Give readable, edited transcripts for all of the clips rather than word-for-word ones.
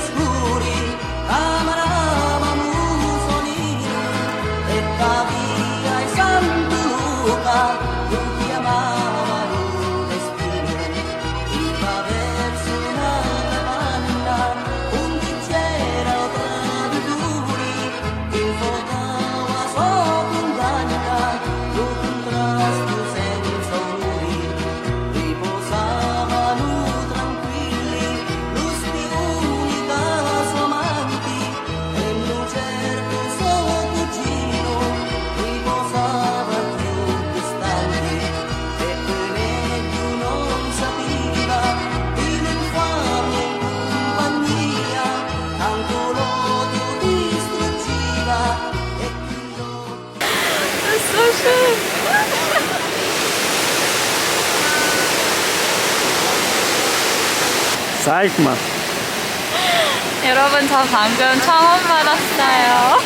scuri, amaravamo Mussolini e Pavia e San Luca, tutti amavano Respiro, iba verso una capanna, un c'era tra di duri, che votava sotto un bagna, lo contrasto senza muri, riposavano tranquilli, lo spioni da suo amanti, e lo certo suo cugino, riposava più distanti, e meglio non sapeva, in infamia in compagnia, tanto l'odio distruggiva, e chi lo That's so schön. Zeig mal. 여러분 저 방금 청혼 받았어요.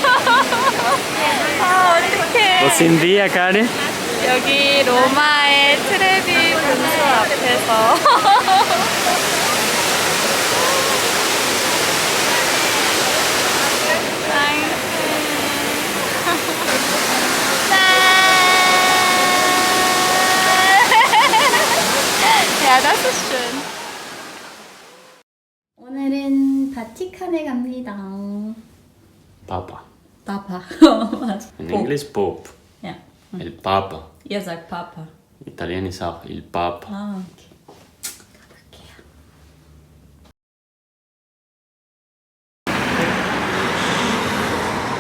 아 어떡해. Wo sind wir, Kari? 여기 로마의 트레비 분수 앞에서. Ja, das ist schön. 오늘은 바티칸에 갑니다. Papa. Papa. 맞아. In English, Pope. Ja. Il Papa. Ihr sagt Papa. Italienisch auch il Papa. Ah, okay. 가볼게요.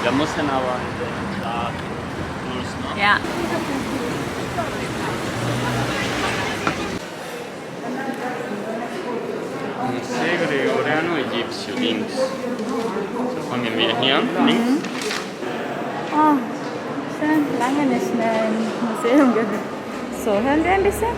Wir müssen aber da durch, ne? Ja. Museo Gregoriano Egipcio, links. So fangen wir hier an, links. Oh, schön lange nicht mehr im Museum gewesen. So, hören wir ein bisschen?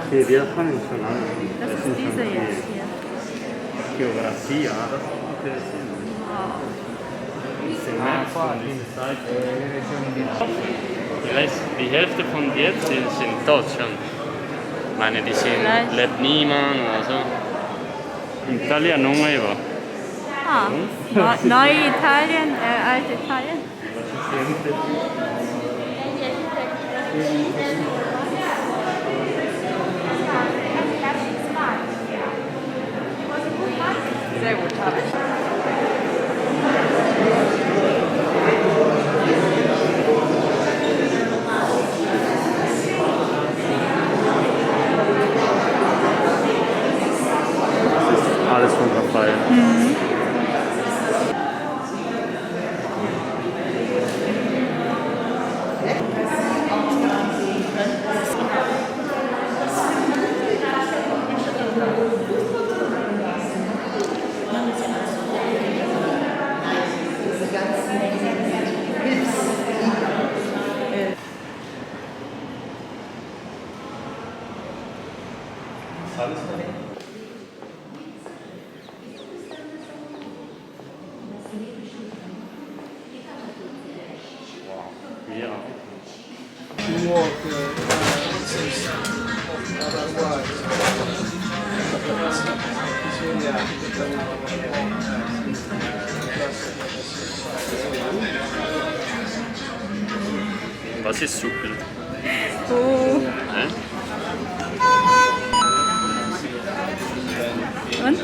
Okay, wir fangen schon an. Das ist sind diese schon die jetzt hier. Geografie, ja, das ist interessant. Bisschen mehr von dieser Seite. Die Hälfte von jetzt sind tot schon. meine, die sind Vielleicht. lebt niemand oder so. In Italien nueva. Ah, Neu-Italien, Alt-Italien. Sehr gut, habe ich. Das ist alles von Raffaele. Ja. Was ist Suppe? Und?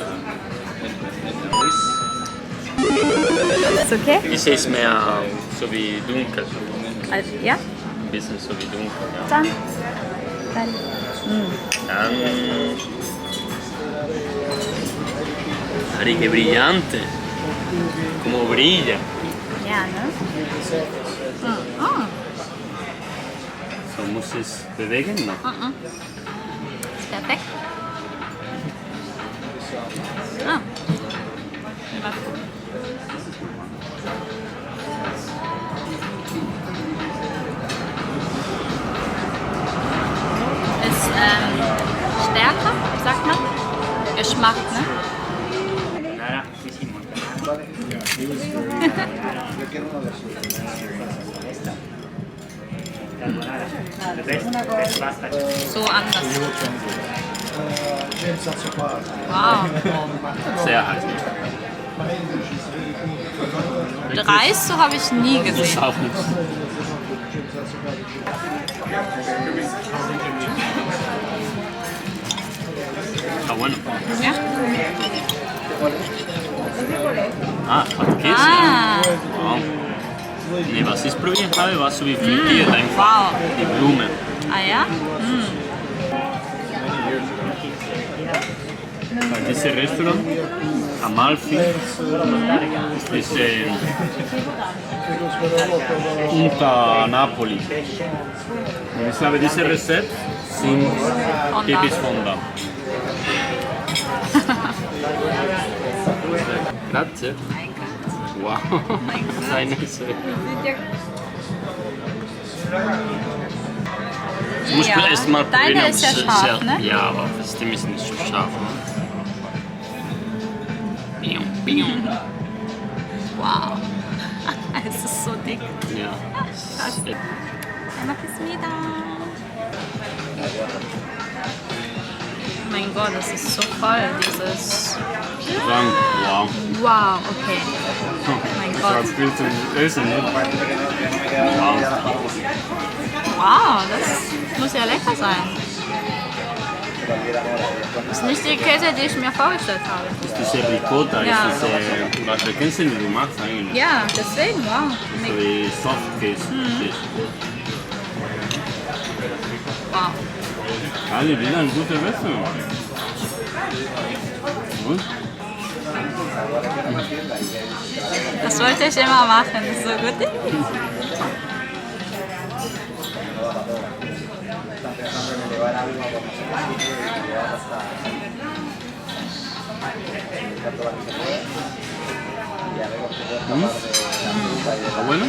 Ist okay? Diese ist mehr so wie dunkel. Also, ja? Ein bisschen so wie dunkel, ja. Dann. Dann... Ari, che brillante! Come brilla! Ja, ne? So muss es bewegen noch. Ist perfekt. Ah. Mal gucken. Ist stärker, sagt man. Geschmack, ne? So anders. Wow. Sehr heiß. Reis, so habe ich nie gesehen. Auch nicht. Ah, bueno. Ja? Ah, hat Käse. Ah, Wow. Nee, was ich probiert habe, war so wie frittiert einfach. wow. Die Blumen. Ah ja? Bei diesem Restaurant, Amalfi, ist unter Napoli. Und ich glaube, diese Rezept sind typisch von da. Grazie. Wow. Sei nicht so. Ich muss Ja. erst mal probieren, Deine ob ist ja es scharf, sehr- ne? Ja, aber das Ding ist nicht so scharf. Ne? Bium, bium. Wow. Es ist so dick. Ja. Einmal Kismida. Mein Gott, das ist so voll, dieses... Wow. Wow, okay. Mein Das Gott. viel zum Essen, ne? Wow. Wow, das muss ja lecker sein. Das ist nicht die Käse, die ich mir vorgestellt habe. Ist diese Ricotta, Ja. ist diese... Was kennst du, wie du machst eigentlich? Ja, deswegen, wow. So wie Softkäse. Wow. Alle wieder ein guter Restaurant. Und? Das wollte ich immer machen, das ist so gut. ¿Está bueno?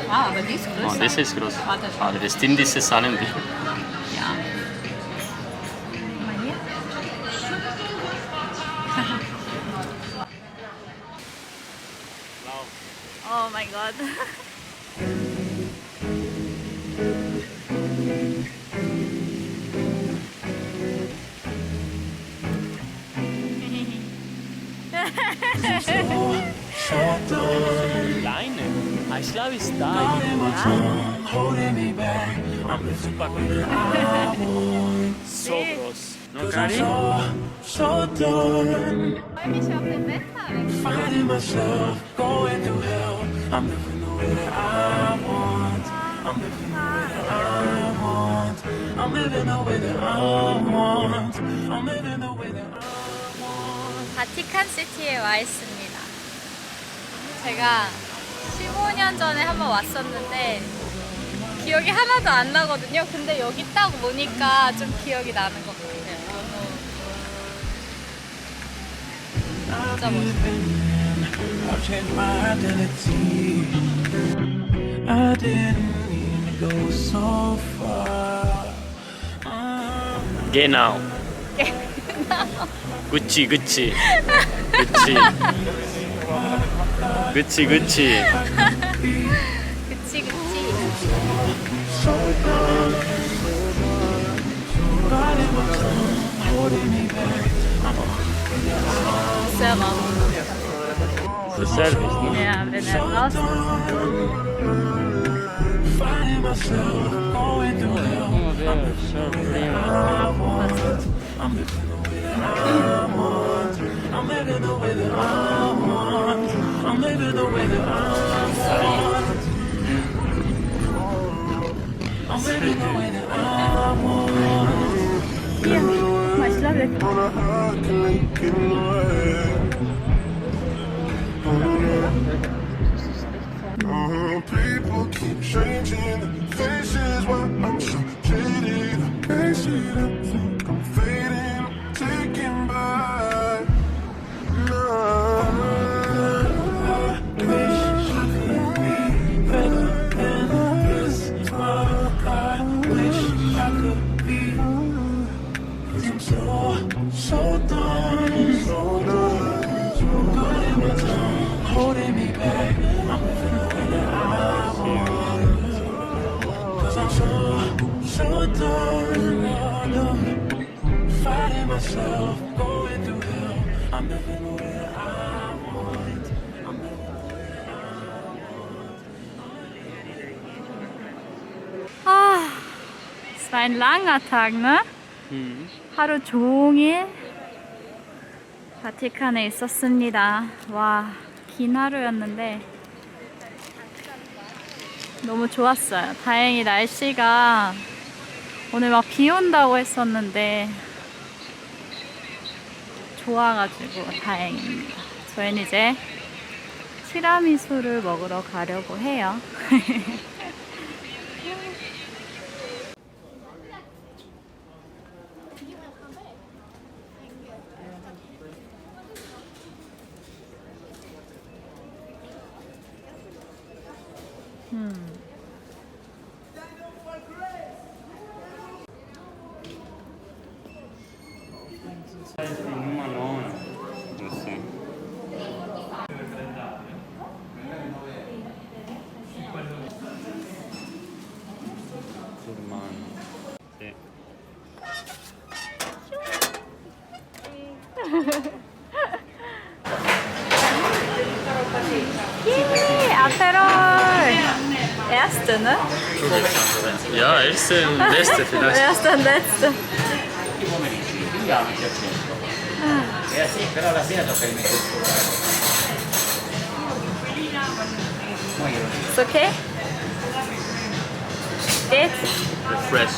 Ah, aber die ist Oh, größer. das ist groß. Warte. Ah, das sind diese Sachen, die... Ja. Oh my god. Leine. Eislav ist da. So groß. No, Kari? Finding myself going through hell. I'm living the way that I want. I'm living the way that I want. I'm living the way that I want. I'm living the way that I want. 바티칸 시티에 와 있습니다. 제가 15년 전에 한번 왔었는데 기억이 하나도 안 나거든요. 근데 여기 딱 오니까 좀 기억이 나는 것 같아요. 진짜 멋있어요. I've changed my identity. I didn't mean to go so far. Genau. 그치, 그치. 그치. 그치, 그치. 그치 그치. So done. God in my tongue, holding me back. Selber. The service. Ja, wenn er raus ist. Finding myself going through hell. I'm living the way that I want. I'm living the way that I want. I'm living the way that I want. I'm living the way that I want. I'm living the way that I want. Hier, mal schlafen. People keep changing faces while I'm so jaded. They see them think I'm fading, taken by. No. I wish I could be better than this. I wish I could be. 'Cause I'm so done, so done. God in my tongue, holding me back. I'm living the way that I want. 'Cause I'm so done. Fighting myself, going through hell. I'm living the way that I want. I'm living the way that I want. Es war ein langer Tag, ne? 하루 종일 바티칸에 있었습니다. 와, 긴 하루였는데 너무 좋았어요. 다행히 날씨가 오늘 막 비 온다고 했었는데 좋아가지고 다행입니다. 저희는 이제 티라미수를 먹으러 가려고 해요. Aperol! Erste, ne? Ja, erste und beste vielleicht. Erste und letzte. Ist okay? Geht? Fresh.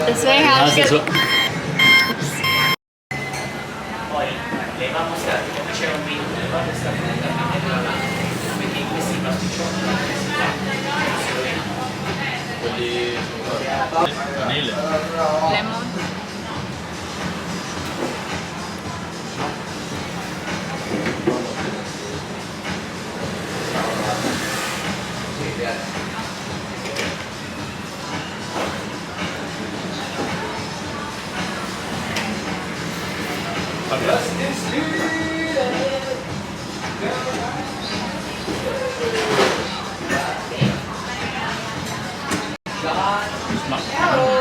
Deswegen habe ich Also, Vanille. Lemon.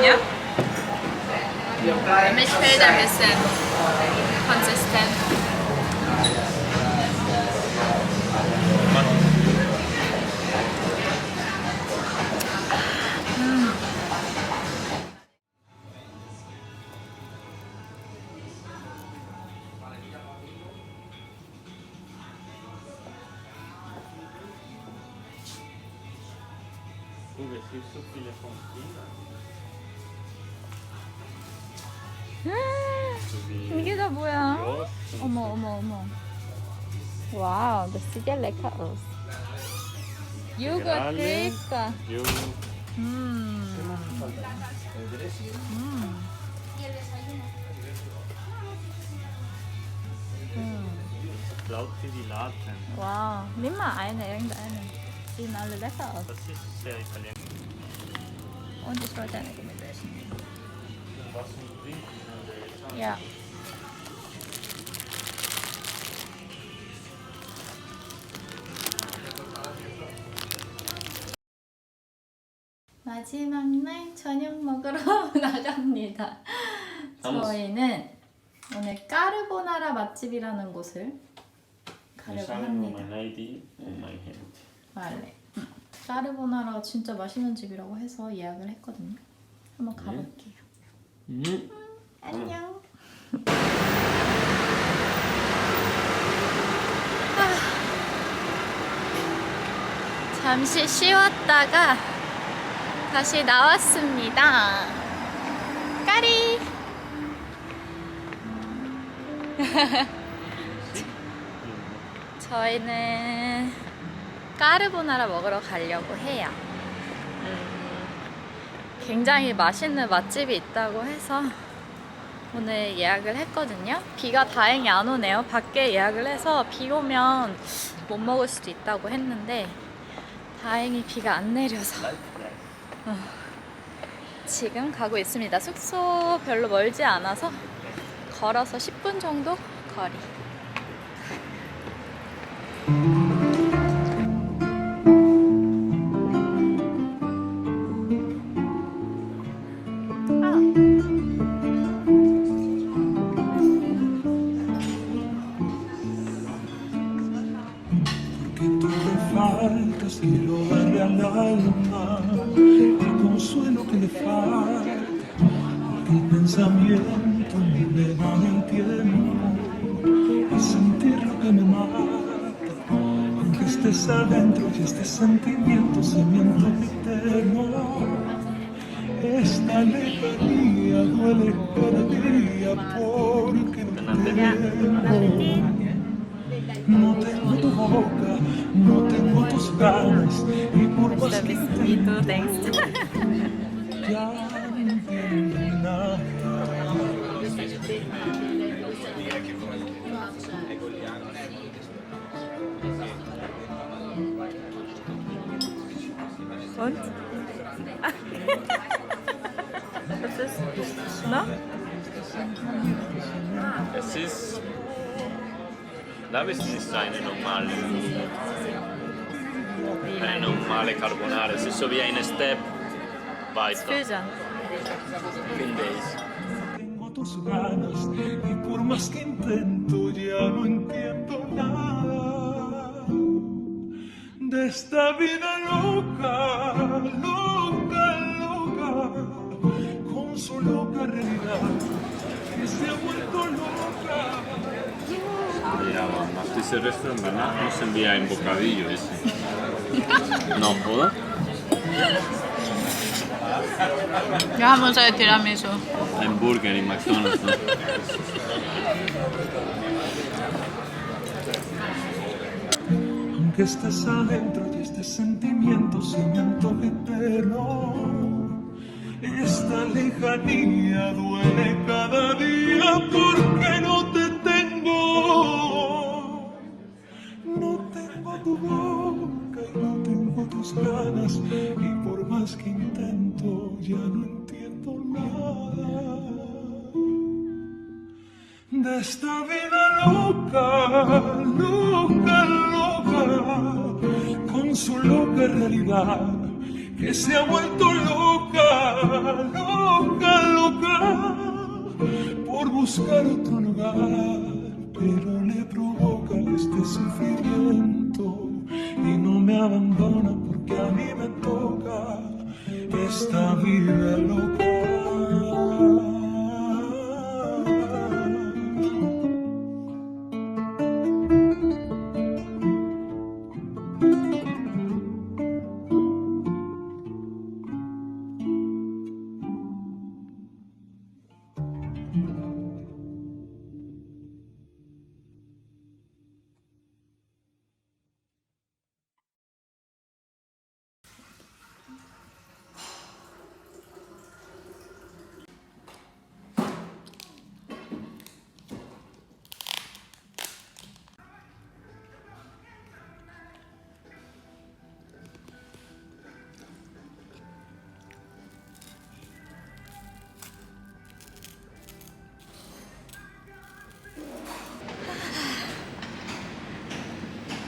Ja? Für mich fehlt ein bisschen konsistent. 이게 다 뭐야? 어머. 와우, das sieht ja lecker aus. Joghurt-Drehka. Lauti di latte. Wow, nimm mal irgendeine. Die sehen alle lecker aus. Das ist sehr italienisch. Und ich wollte eine Gummibärchen. Was zum Trinken? Ja. 마지막 날 저녁 먹으러 나갑니다. 저희는 오늘 까르보나라 맛집이라는 곳을 가려고 합니다. 말레. 까르보나라가 진짜 맛있는 집이라고 해서 예약을 했거든요. 한번 가볼게요. 안녕. 잠시 쉬었다가 다시 나왔습니다. 까리! 저희는 까르보나라 먹으러 가려고 해요. 굉장히 맛있는 맛집이 있다고 해서 오늘 예약을 했거든요. 비가 다행히 안 오네요. 밖에 예약을 해서 비 오면 못 먹을 수도 있다고 했는데 다행히 비가 안 내려서 지금 가고 있습니다. 숙소 별로 멀지 않아서 걸어서 10분 정도 거리. Faltas quiero darle al alma el consuelo que le falta, porque el pensamiento me gana el tiempo y sentir lo que me mata, aunque estés adentro y este sentimiento cimiento eterno. Esta lejanía duele cada día porque no te tengo. No tengo tu boca, no tengo tus ganas y por más que intento, ya no entiendo nada. Und? Was ist? No? Es ist... Da ist eine normale Carbonara. Es ist so wie eine Step weiter. Füße. Finde ich. Tengo tus ganas y por más que intento ya no entiendo nada de esta vida loca, loca, loca, con su loca realidad que se ha vuelto loca. Ja, nach diesem Restaurant danach müssen wir ein Bocadillo essen. No, oder? Wir haben unser Tiramisu. Ein Burger in McDonald's. No? Aunque estés adentro y este sentimiento cimiento eterno, esta lejanía duele cada día porque no te tengo. No tengo tu boca y no tengo tus ganas y por más que intento ya no entiendo nada de esta vida loca, loca, loca, con su loca realidad, que se ha vuelto loca, loca, loca, por buscar otro lugar, pero le provoca este sufrimiento y no me abandona porque a mí me toca esta vida loca.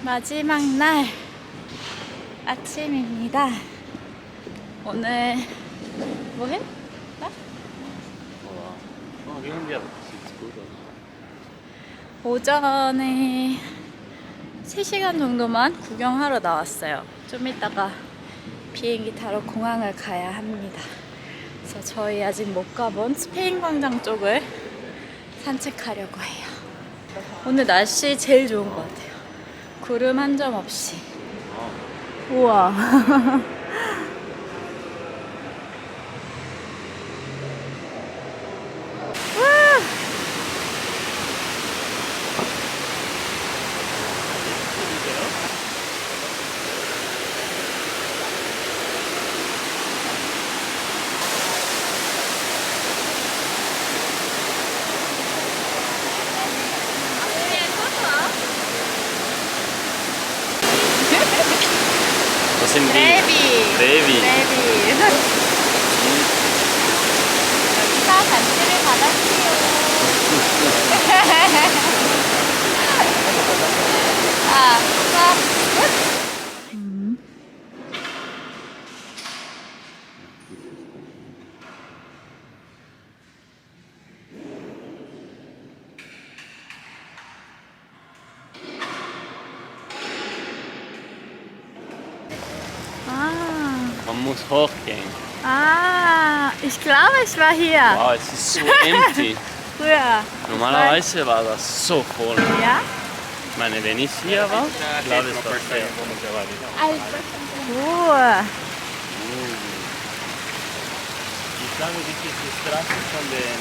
마지막 날 아침입니다. 오늘 뭐해? 나? 오전에 3시간 정도만 구경하러 나왔어요. 좀 이따가 비행기 타러 공항을 가야 합니다. 그래서 저희 아직 못 가본 스페인 광장 쪽을 산책하려고 해요. 오늘 날씨 제일 좋은 것 같아요. 구름 한 점 없이. 우와. 레비. 여기서 반지를 받았지요. Man muss hochgehen. Ich glaube, ich war hier. Wow, es ist so empty. Früher. Normalerweise war das so voll. Ja? Ich meine, wenn ich hier war, glaube ich, war es sehr. Ich glaube, das ist die Straße von der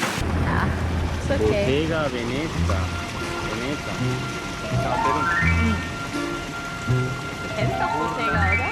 Ist okay. Bottega Veneta. Du kennst doch Bottega, oder?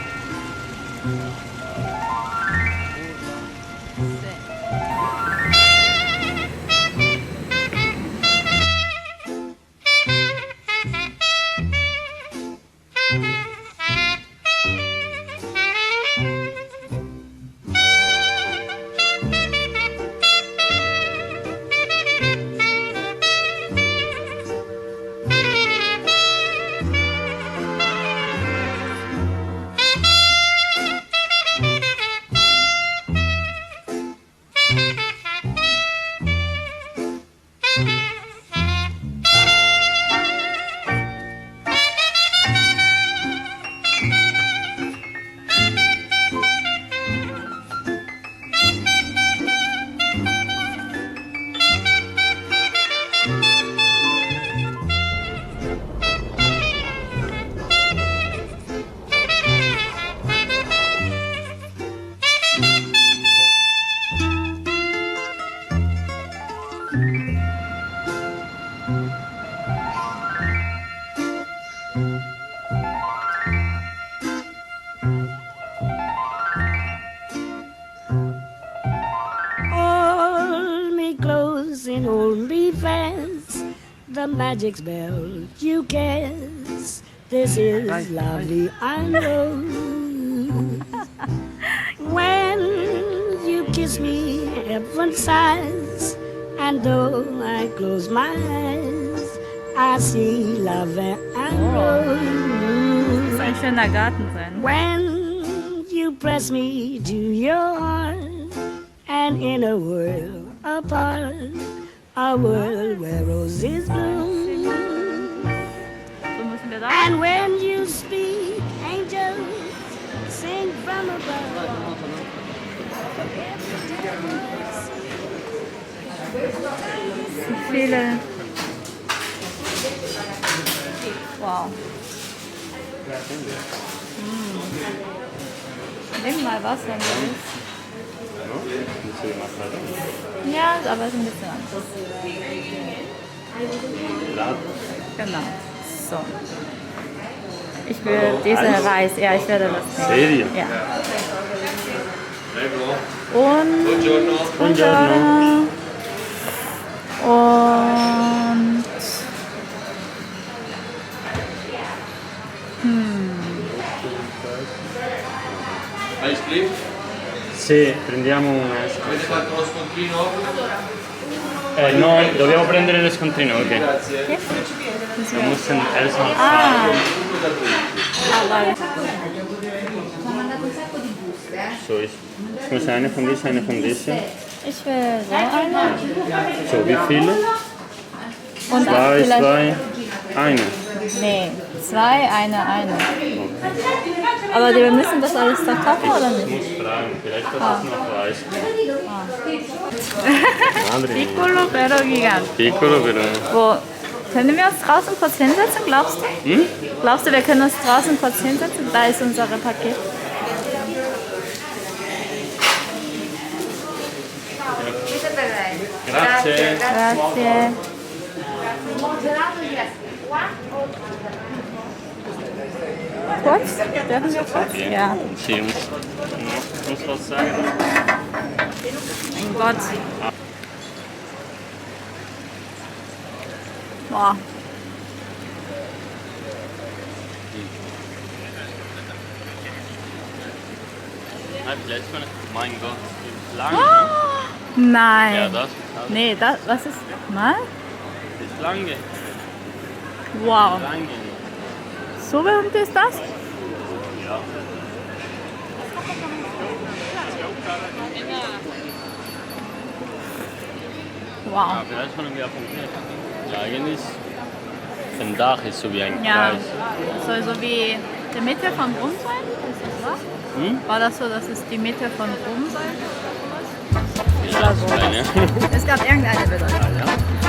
The magic spell you guess. This is lovely, I know. When you kiss me, heaven sighs, And though I close my eyes, I see love and rose. Muss ein schöner Garten sein. When you press me to your heart, and in a world apart, a world where roses bloom. So müssen wir da. And when you speak, angels sing from above. Viele. Wow. Nimm mal Wasser, wenn du willst. Ja, aber es ist ein bisschen anders. Genau. So. Ich will diesen Reis. Ja, ich werde das nehmen. Serio? Ja. Und. Buongiorno. Und. Sì, prendiamo una. No, dobbiamo prendere lo scontrino, ok. Grazie. Wir müssen erstmal Ah, vale. So, scusa, eine von diesen, eine von diesen. Ich will so eine. So, wie viele? Und Zwei, vielleicht. zwei, eine. Nee, zwei, eine. Aber wir müssen das alles da kaufen oder Ich nicht? muss fragen, vielleicht das ist noch Reis. Madre mia. Piccolo pero gigante. Piccolo però. Wo? Können wir uns draußen kurz hinsetzen, glaubst du? Hm? Glaubst du, wir können uns draußen kurz hinsetzen? Da ist unser Paket. Grazie. Grazie. Kurz? Dürfen wir kurz? Ja. Sì, muss was sagen. Mein Gott. Boah. Mein Gott, lang. Nein. Ja, das Nee, das, was ist? Mal? ist lange. Wow. Lange. So berühmt ist das? Ja. Wow. Ja, vielleicht können wir punkten. Ja, eigentlich ein Dach ist so wie ein Ja, Kreis. so wie die Mitte von Rom sein? Ist das was? Hm? War das so, dass es die Mitte von Rom sein? Ja, das ist eine. Es gab irgendeine Bedeutung.